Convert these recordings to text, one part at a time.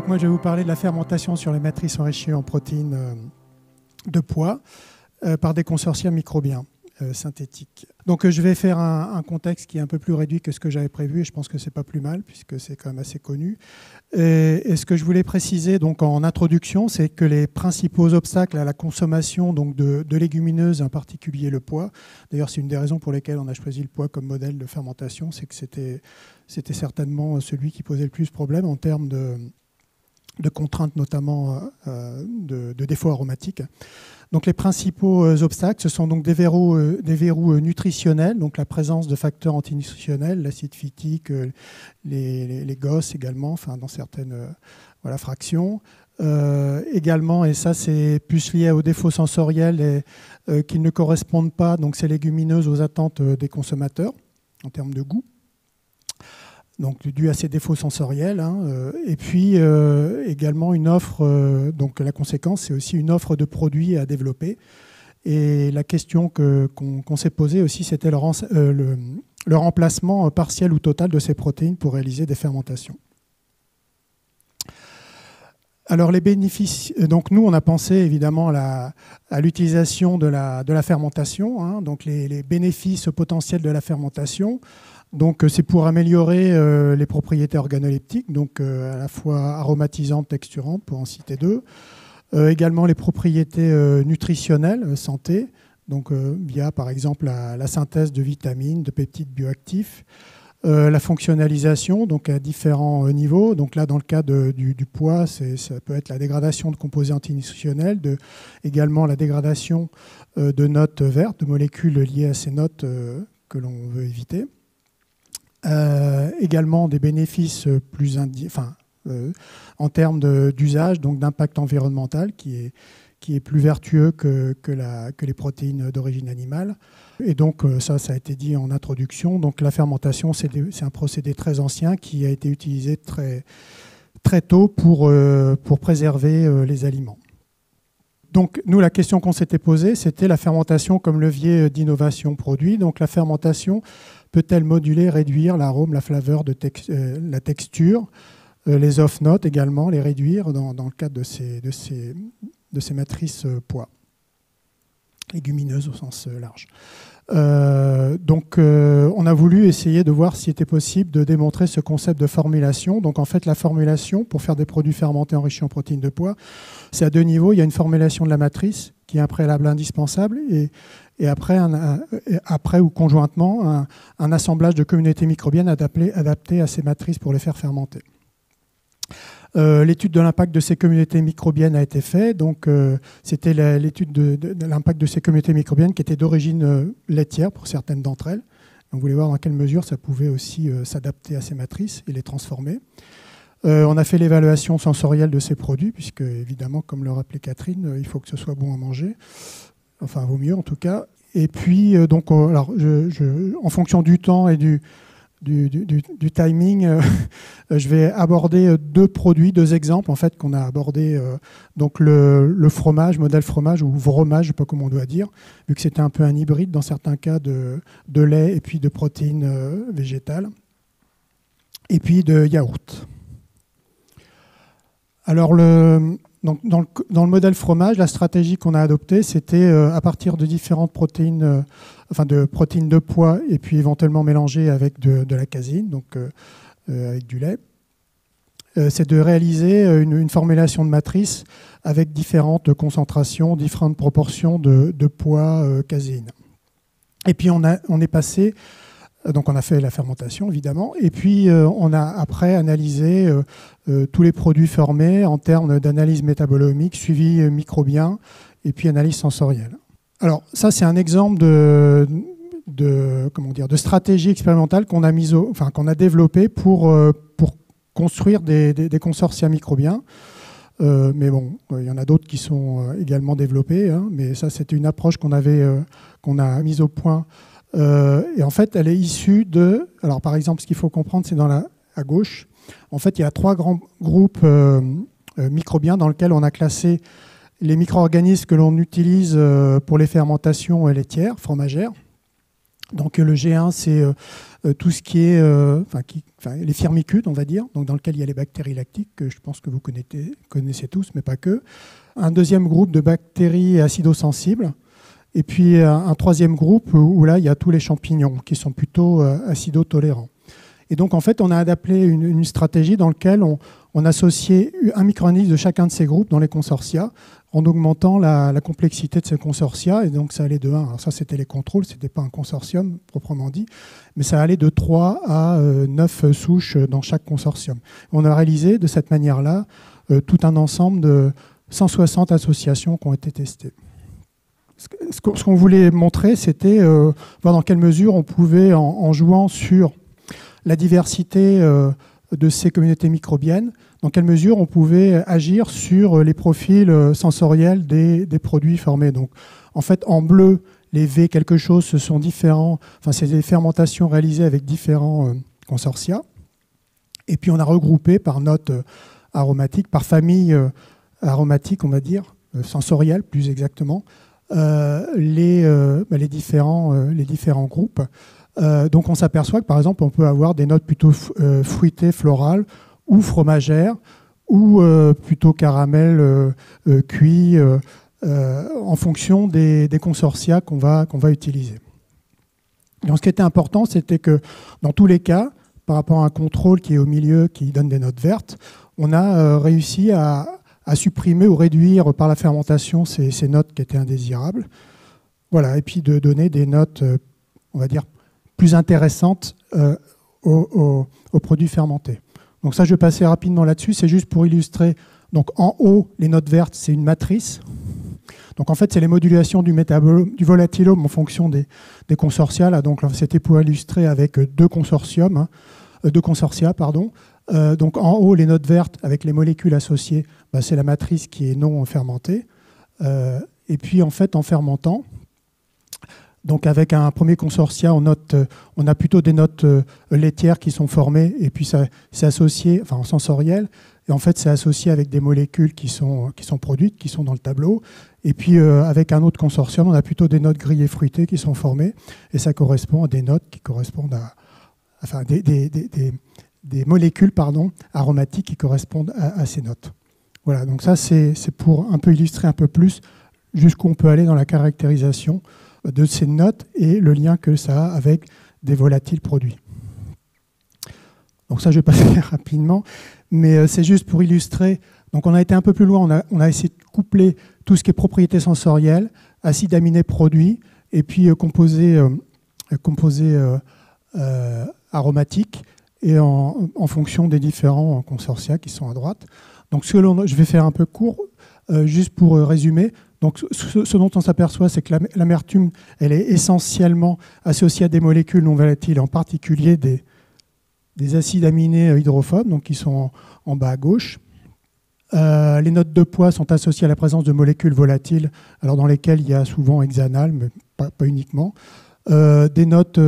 Donc moi je vais vous parler de la fermentation sur les matrices enrichies en protéines de pois par des consortiums microbiens synthétiques. Donc je vais faire un contexte qui est un peu plus réduit que ce que j'avais prévu et je pense que c'est pas plus mal puisque c'est quand même assez connu. Et ce que je voulais préciser donc en introduction, c'est que les principaux obstacles à la consommation donc de légumineuses, en particulier le pois, d'ailleurs c'est une des raisons pour lesquelles on a choisi le pois comme modèle de fermentation, c'est que c'était certainement celui qui posait le plus de problèmes en termes de contraintes, notamment de défauts aromatiques. Donc les principaux obstacles, ce sont donc des verrous nutritionnels, donc la présence de facteurs antinutritionnels, l'acide phytique, les GOS également, enfin dans certaines fractions. Également, et ça c'est plus lié aux défauts sensoriels qui ne correspondent pas, donc ces légumineuses, aux attentes des consommateurs en termes de goût. Donc dû à ces défauts sensoriels, et puis également une offre, donc la conséquence c'est aussi une offre de produits à développer. Et la question qu'on s'est posée aussi, c'était le remplacement partiel ou total de ces protéines pour réaliser des fermentations. Alors les bénéfices, donc nous on a pensé évidemment à l'utilisation de la fermentation, donc les bénéfices potentiels de la fermentation. Donc c'est pour améliorer les propriétés organoleptiques, donc à la fois aromatisantes, texturantes, pour en citer deux. Également les propriétés nutritionnelles, santé, donc via par exemple la synthèse de vitamines, de peptides bioactifs. La fonctionnalisation, donc à différents niveaux. Donc là, dans le cas du pois, ça peut être la dégradation de composés antinutritionnels, également la dégradation de notes vertes, de molécules liées à ces notes que l'on veut éviter. Également des bénéfices plus en termes d'usage, donc d'impact environnemental qui est plus vertueux que les protéines d'origine animale. Et donc ça a été dit en introduction. Donc la fermentation, c'est un procédé très ancien qui a été utilisé très, très tôt pour préserver les aliments. Donc nous, la question qu'on s'était posée, c'était la fermentation comme levier d'innovation produit. Donc la fermentation peut-elle moduler, réduire l'arôme, la flaveur, la texture, les off-notes également, les réduire dans le cadre de ces matrices pois, légumineuses au sens large. Donc on a voulu essayer de voir s'il était possible de démontrer ce concept de formulation. Donc en fait la formulation pour faire des produits fermentés enrichis en protéines de pois, c'est à deux niveaux. Il y a une formulation de la matrice qui est un préalable indispensable et après ou conjointement un assemblage de communautés microbiennes adaptées à ces matrices pour les faire fermenter. L'étude de l'impact de ces communautés microbiennes a été faite. Donc, c'était l'étude de l'impact de ces communautés microbiennes qui était d'origine laitière pour certaines d'entre elles. On voulait voir dans quelle mesure ça pouvait aussi s'adapter à ces matrices et les transformer. On a fait l'évaluation sensorielle de ces produits, puisque évidemment, comme le rappelait Catherine, il faut que ce soit bon à manger. Enfin, vaut mieux en tout cas. Et puis, donc, alors, en fonction du temps et du timing, je vais aborder deux exemples en fait qu'on a abordés. Donc le fromage, modèle fromage ou vromage, je ne sais pas comment on doit dire, vu que c'était un peu un hybride dans certains cas de lait et puis de protéines végétales, et puis de yaourt. Alors donc dans le modèle fromage, la stratégie qu'on a adoptée, c'était à partir de différentes protéines, de protéines de pois et puis éventuellement mélangées avec de la caséine, donc avec du lait. C'est de réaliser une formulation de matrice avec différentes concentrations, différentes proportions de pois caséine. Et puis on est passé. Donc on a fait la fermentation évidemment, et puis on a après analysé tous les produits formés en termes d'analyse métabolomique, suivi microbien et puis analyse sensorielle. Alors ça c'est un exemple de stratégie expérimentale qu'on a développée pour construire des consortia microbiens. Mais bon, il y en a d'autres qui sont également développés, mais ça c'était une approche qu'on a mise au point. Et en fait, elle est issue de... Alors, par exemple, ce qu'il faut comprendre, c'est à gauche. En fait, il y a 3 grands groupes microbiens dans lesquels on a classé les micro-organismes que l'on utilise pour les fermentations laitières, fromagères. Donc le G1, c'est tout ce qui est les firmicutes, on va dire, donc dans lequel il y a les bactéries lactiques, que je pense que vous connaissez tous, mais pas que. Un deuxième groupe de bactéries acidosensibles. Et puis un troisième groupe où là, il y a tous les champignons qui sont plutôt acidotolérants. Et donc, en fait, on a adapté une stratégie dans laquelle on associait un micro-organisme de chacun de ces groupes dans les consortia en augmentant la complexité de ces consortia. Et donc, ça allait de 1. Alors ça, c'était les contrôles, ce n'était pas un consortium proprement dit, mais ça allait de 3 à 9 souches dans chaque consortium. On a réalisé de cette manière-là tout un ensemble de 160 associations qui ont été testées. Ce qu'on voulait montrer, c'était voir dans quelle mesure on pouvait, en jouant sur la diversité de ces communautés microbiennes, dans quelle mesure on pouvait agir sur les profils sensoriels des produits formés. Donc, en fait, en bleu, les V quelque chose, ce sont différents, enfin, c'est des fermentations réalisées avec différents consortia. Et puis, on a regroupé par note aromatique, par famille aromatique, on va dire, sensorielle plus exactement, les différents groupes. Donc on s'aperçoit que par exemple on peut avoir des notes plutôt fruitées, florales ou fromagères ou plutôt caramel cuit en fonction des consortia qu'on va utiliser. Donc ce qui était important, c'était que dans tous les cas, par rapport à un contrôle qui est au milieu, qui donne des notes vertes, on a réussi à supprimer ou réduire par la fermentation ces notes qui étaient indésirables. Voilà, et puis de donner des notes, on va dire, plus intéressantes aux produits fermentés. Donc ça, je vais passer rapidement là-dessus. C'est juste pour illustrer. Donc en haut, les notes vertes, c'est une matrice. Donc en fait, c'est les modulations du volatilome en fonction des consortia. Là. Donc c'était pour illustrer avec deux consortia. Donc en haut, les notes vertes avec les molécules associées, c'est la matrice qui est non fermentée. Et puis en fait, en fermentant, donc avec un premier consortia, on a plutôt des notes laitières qui sont formées, et puis c'est associé, enfin en sensoriel, et en fait c'est associé avec des molécules qui sont produites, qui sont dans le tableau. Et puis avec un autre consortium, on a plutôt des notes grillées fruitées qui sont formées, et ça correspond à des notes qui correspondent à, enfin des molécules aromatiques qui correspondent à ces notes. Voilà, donc ça c'est pour un peu illustrer un peu plus jusqu'où on peut aller dans la caractérisation de ces notes et le lien que ça a avec des volatiles produits. Donc ça, je vais passer rapidement, mais c'est juste pour illustrer. Donc on a été un peu plus loin, on a essayé de coupler tout ce qui est propriétés sensorielles, acides aminés produits, et puis composés aromatiques, et en fonction des différents consortia qui sont à droite. Donc je vais faire un peu court, juste pour résumer. Donc, ce dont on s'aperçoit, c'est que l'amertume, elle est essentiellement associée à des molécules non volatiles, en particulier des acides aminés hydrophobes, donc qui sont en bas à gauche. Les notes de poids sont associées à la présence de molécules volatiles, alors dans lesquelles il y a souvent hexanal, mais pas uniquement. Des notes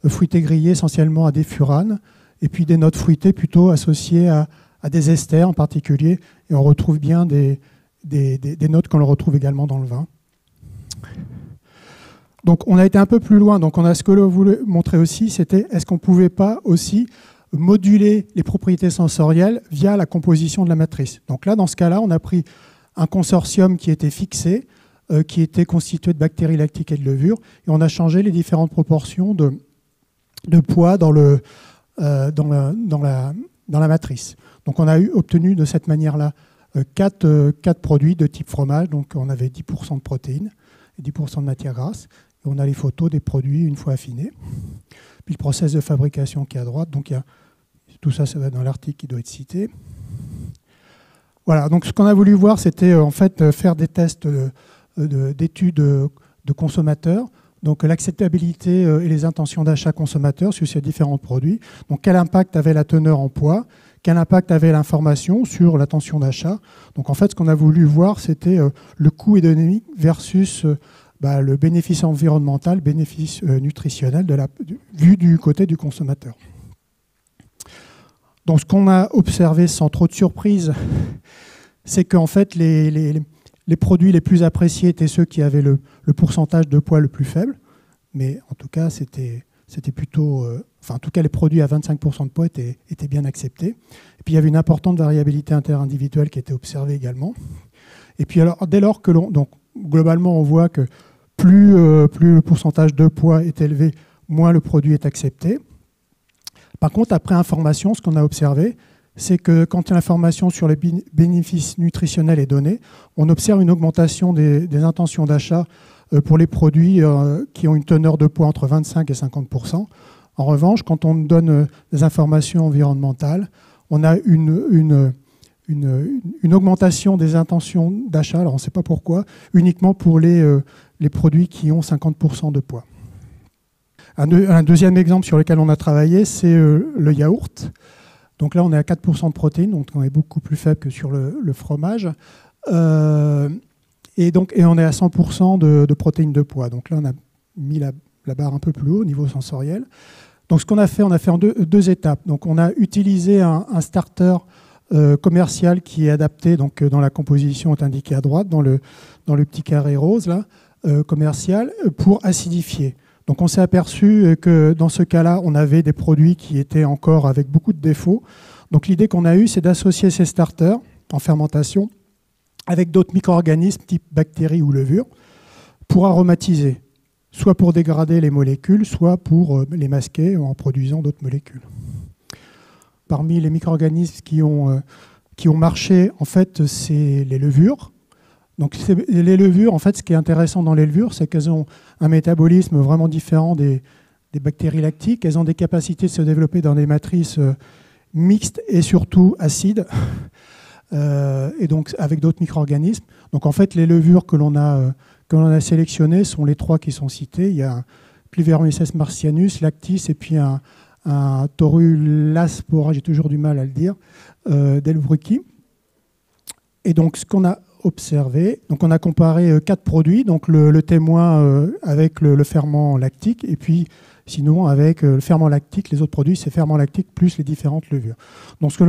fruitées grillées, essentiellement à des furanes, et puis des notes fruitées plutôt associées à des esters en particulier, et on retrouve bien des notes qu'on retrouve également dans le vin. Donc on a été un peu plus loin. Donc ce que l'on voulait montrer aussi, c'était est-ce qu'on ne pouvait pas aussi moduler les propriétés sensorielles via la composition de la matrice. Donc là, dans ce cas-là, on a pris un consortium qui était fixé, qui était constitué de bactéries lactiques et de levures, et on a changé les différentes proportions de poids dans la matrice. Donc on a obtenu de cette manière-là 4 produits de type fromage, donc on avait 10% de protéines et 10% de matière grasse. Et on a les photos des produits une fois affinés. Puis le process de fabrication qui est à droite, donc tout ça, ça va dans l'article qui doit être cité. Voilà, donc ce qu'on a voulu voir, c'était en fait faire des tests d'études de consommateurs, donc l'acceptabilité et les intentions d'achat consommateurs sur ces différents produits. Donc quel impact avait la teneur en poids ? Quel impact avait l'information sur l'intention d'achat? Donc en fait, ce qu'on a voulu voir, c'était le coût économique versus le bénéfice environnemental, le bénéfice nutritionnel vu du côté du consommateur. Donc ce qu'on a observé sans trop de surprise, c'est qu'en fait, les produits les plus appréciés étaient ceux qui avaient le pourcentage de poids le plus faible. mais en tout cas, c'était plutôt... en tout cas, les produits à 25% de poids étaient bien acceptés. Et puis, il y avait une importante variabilité interindividuelle qui était observée également. Et puis, alors, dès lors que l'on... Donc, globalement, on voit que plus le pourcentage de poids est élevé, moins le produit est accepté. Par contre, après information, ce qu'on a observé, c'est que quand l'information sur les bénéfices nutritionnels est donnée, on observe une augmentation des intentions d'achat pour les produits qui ont une teneur de poids entre 25 et 50%. En revanche, quand on donne des informations environnementales, on a une augmentation des intentions d'achat, alors on ne sait pas pourquoi, uniquement pour les produits qui ont 50% de poids. Un deuxième exemple sur lequel on a travaillé, c'est le yaourt. Donc là, on est à 4% de protéines, donc on est beaucoup plus faible que sur le fromage. Et on est à 100% de protéines de poids. Donc là, on a mis la barre un peu plus haut au niveau sensoriel. Donc ce qu'on a fait, on a fait en deux étapes. Donc on a utilisé un starter commercial qui est adapté, donc dans la composition est indiqué à droite, dans le petit carré rose là, commercial, pour acidifier. Donc on s'est aperçu que dans ce cas-là, on avait des produits qui étaient encore avec beaucoup de défauts. Donc l'idée qu'on a eue, c'est d'associer ces starters en fermentation avec d'autres micro-organismes type bactéries ou levures pour aromatiser, soit pour dégrader les molécules, soit pour les masquer en produisant d'autres molécules. Parmi les micro-organismes qui ont marché, en fait, c'est les levures. Donc les levures, en fait, ce qui est intéressant dans les levures, c'est qu'elles ont un métabolisme vraiment différent des bactéries lactiques. Elles ont des capacités de se développer dans des matrices mixtes et surtout acides, et donc avec d'autres micro-organismes. Donc en fait, les levures que l'on a sélectionnées sont les trois qui sont citées. Il y a Plivermyces marcianus, lactis, et puis un Torulaspora, j'ai toujours du mal à le dire, Delbrueckii. Et donc ce qu'on a observé, donc on a comparé 4 produits, donc le témoin avec le ferment lactique, et puis sinon avec le ferment lactique, les autres produits, c'est ferment lactique plus les différentes levures. Donc ce que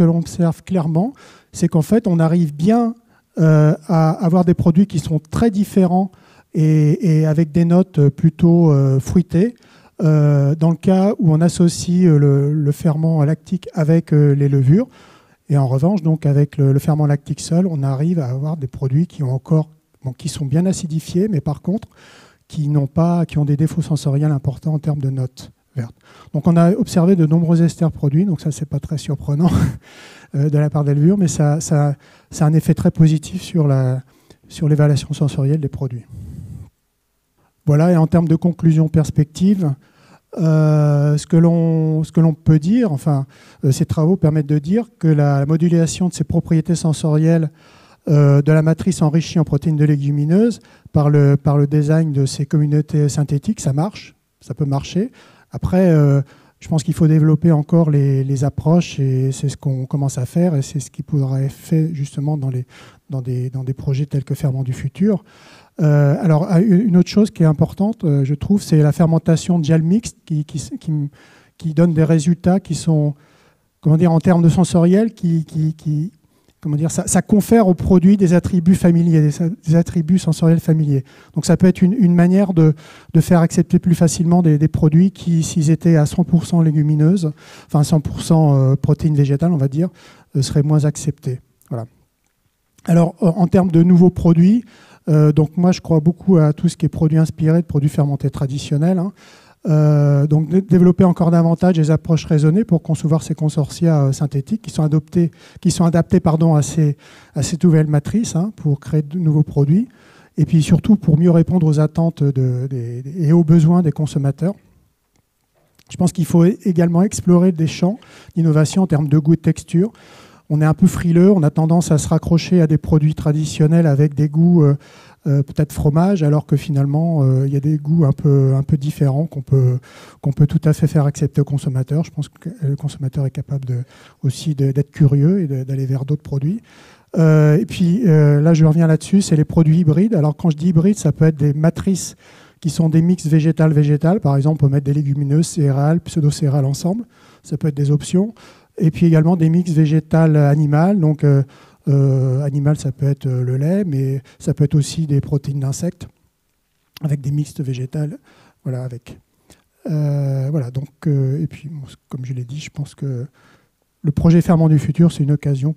l'on observe clairement, c'est qu'en fait on arrive bien à avoir des produits qui sont très différents et avec des notes plutôt fruitées, dans le cas où on associe le ferment lactique avec les levures. Et en revanche, donc, avec le ferment lactique seul, on arrive à avoir des produits qui sont bien acidifiés, mais par contre, qui ont des défauts sensoriels importants en termes de notes vertes. Donc on a observé de nombreux esters produits, donc ça, c'est pas très surprenant de la part des levures, mais ça a un effet très positif sur l'évaluation sensorielle des produits. Voilà, et en termes de conclusion perspective, ce que l'on peut dire, ces travaux permettent de dire que la modulation de ces propriétés sensorielles de la matrice enrichie en protéines de légumineuses par le design de ces communautés synthétiques, ça marche, ça peut marcher. Après, je pense qu'il faut développer encore les approches, et c'est ce qu'on commence à faire, et c'est ce qui pourrait être fait justement dans des projets tels que Ferment du futur. Alors, une autre chose qui est importante, je trouve, c'est la fermentation de gel mixte qui donne des résultats qui sont, comment dire, en termes de sensoriel, ça confère aux produits des attributs familiers, des attributs sensoriels familiers. Donc ça peut être une manière de faire accepter plus facilement des produits qui, s'ils étaient à 100% légumineuses, enfin 100% protéines végétales, on va dire, seraient moins acceptés. Voilà. Alors, en termes de nouveaux produits, donc moi je crois beaucoup à tout ce qui est produits inspirés de produits fermentés traditionnels. Donc développer encore davantage des approches raisonnées pour concevoir ces consortia synthétiques qui sont adaptés à ces nouvelles matrices, pour créer de nouveaux produits, et puis surtout pour mieux répondre aux attentes et aux besoins des consommateurs. Je pense qu'il faut également explorer des champs d'innovation en termes de goût et de texture. On est un peu frileux, on a tendance à se raccrocher à des produits traditionnels avec des goûts peut-être fromage, alors que finalement il y a des goûts un peu différents qu'on peut tout à fait faire accepter au consommateur. Je pense que le consommateur est capable aussi d'être curieux et d'aller vers d'autres produits. Et puis là je reviens là-dessus, c'est les produits hybrides. Alors quand je dis hybride, ça peut être des matrices qui sont des mix végétal-végétal. Par exemple, on peut mettre des légumineuses, céréales, pseudo-céréales ensemble. Ça peut être des options. Et puis également des mix végétal-animal. Donc animal, ça peut être le lait, mais ça peut être aussi des protéines d'insectes. avec des mixtes végétales. Voilà, donc, et puis, comme je l'ai dit, je pense que le projet Ferment du futur, c'est une occasion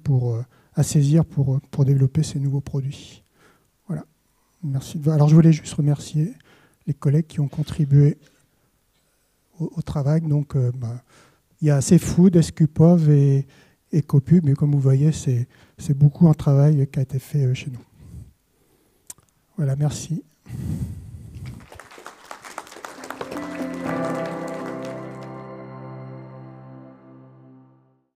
à saisir pour développer ces nouveaux produits. Voilà. Merci. Alors, je voulais juste remercier les collègues qui ont contribué au travail. Donc, il y a CFood, SQPOV et Ecopub, mais comme vous voyez, c'est beaucoup un travail qui a été fait chez nous. Voilà, merci.